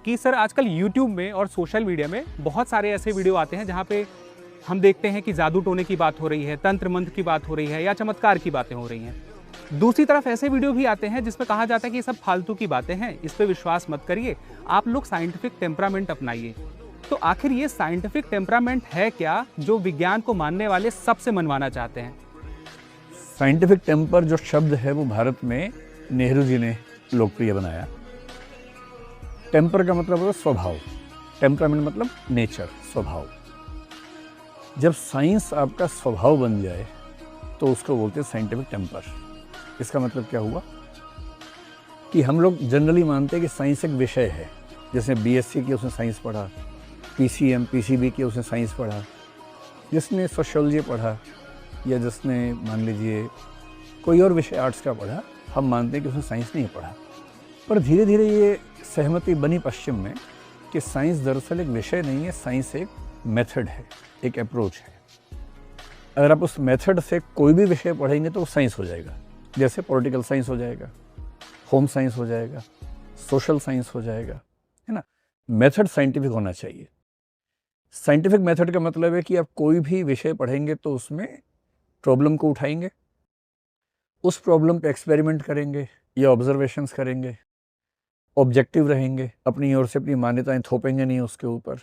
कि सर आजकल यूट्यूब में और सोशल मीडिया में बहुत सारे ऐसे वीडियो आते हैं जहाँ पे हम देखते हैं कि जादू टोने की बात हो रही है, तंत्र मंत्र की बात हो रही है या चमत्कार की बातें हो रही हैं। दूसरी तरफ ऐसे वीडियो भी आते हैं जिसमें कहा जाता है कि ये सब फालतू की बातें हैं, इस पे विश्वास मत करिए, आप लोग साइंटिफिक टेम्परामेंट अपनाइए। तो आखिर ये साइंटिफिक टेम्परामेंट है क्या जो विज्ञान को मानने वाले सबसे मनवाना चाहते हैं? साइंटिफिक टेम्पर जो शब्द है वो भारत में नेहरू जी ने लोकप्रिय बनाया। टेम्पर का मतलब होता है स्वभाव, टेम्परामेंट मतलब नेचर, स्वभाव। जब साइंस आपका स्वभाव बन जाए तो उसको बोलते हैं साइंटिफिक टेम्पर। इसका मतलब क्या हुआ कि हम लोग जनरली मानते हैं कि साइंस एक विषय है। जैसे बीएससी की उसने साइंस पढ़ा, पीसीएम पीसीबी की उसने साइंस पढ़ा, जिसने सोशियोलॉजी पढ़ा या जिसने मान लीजिए कोई और विषय आर्ट्स का पढ़ा, हम मानते हैं कि उसने साइंस नहीं पढ़ा। पर धीरे धीरे ये सहमति बनी पश्चिम में कि साइंस दरअसल एक विषय नहीं है, साइंस एक मेथड है, एक अप्रोच है। अगर आप उस मेथड से कोई भी विषय पढ़ेंगे तो वो साइंस हो जाएगा। जैसे पॉलिटिकल साइंस हो जाएगा, होम साइंस हो जाएगा, सोशल साइंस हो जाएगा, है ना। मेथड साइंटिफिक होना चाहिए। साइंटिफिक मेथड का मतलब है कि आप कोई भी विषय पढ़ेंगे तो उसमें प्रॉब्लम को उठाएंगे, उस प्रॉब्लम पे एक्सपेरिमेंट करेंगे या ऑब्जर्वेशंस करेंगे, ऑब्जेक्टिव रहेंगे, अपनी ओर से अपनी मान्यताएं थोपेंगे नहीं उसके ऊपर।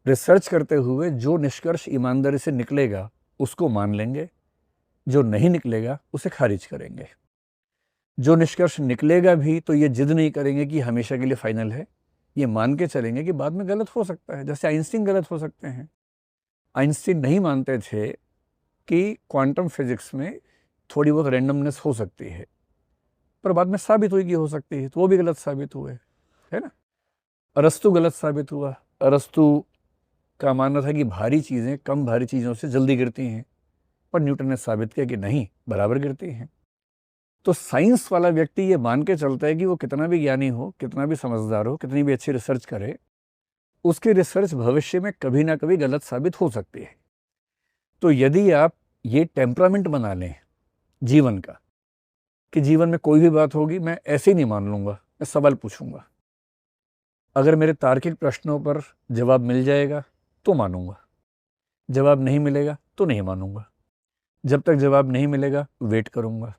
रिसर्च करते हुए जो निष्कर्ष ईमानदारी से निकलेगा उसको मान लेंगे, जो नहीं निकलेगा उसे खारिज करेंगे। जो निष्कर्ष निकलेगा भी तो ये जिद नहीं करेंगे कि हमेशा के लिए फाइनल है, ये मान के चलेंगे कि बाद में गलत हो सकता है। जैसे आइंस्टीन गलत हो सकते हैं। आइंस्टीन नहीं मानते थे कि क्वांटम फिजिक्स में थोड़ी बहुत रैंडमनेस हो सकती है, पर बाद में साबित हुई कि हो सकती है, तो वो भी गलत साबित हुए, है ना। अरस्तु गलत साबित हुआ। अरस्तु का मानना था कि भारी चीज़ें कम भारी चीज़ों से जल्दी गिरती हैं, पर न्यूटन ने साबित किया कि नहीं, बराबर गिरती हैं। तो साइंस वाला व्यक्ति ये मान के चलता है कि वो कितना भी ज्ञानी हो, कितना भी समझदार हो, कितनी भी अच्छी रिसर्च करे, उसकी रिसर्च भविष्य में कभी ना कभी गलत साबित हो सकती है। तो यदि आप ये टेम्परामेंट बना लें जीवन का कि जीवन में कोई भी बात होगी मैं ऐसे ही नहीं मान लूँगा, मैं सवाल पूछूंगा। अगर मेरे तार्किक प्रश्नों पर जवाब मिल जाएगा तो मानूंगा, जवाब नहीं मिलेगा तो नहीं मानूंगा। जब तक जवाब नहीं मिलेगा वेट करूंगा,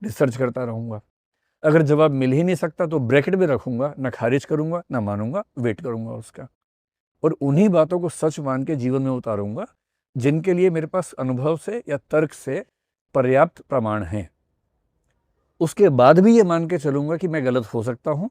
रिसर्च करता रहूंगा। अगर जवाब मिल ही नहीं सकता तो ब्रैकेट में रखूंगा, ना खारिज करूंगा ना मानूंगा, वेट करूंगा उसका। और उन्हीं बातों को सच मान के जीवन में उतारूंगा जिनके लिए मेरे पास अनुभव से या तर्क से पर्याप्त प्रमाण हैं। उसके बाद भी ये मान के चलूंगा कि मैं गलत हो सकता हूं,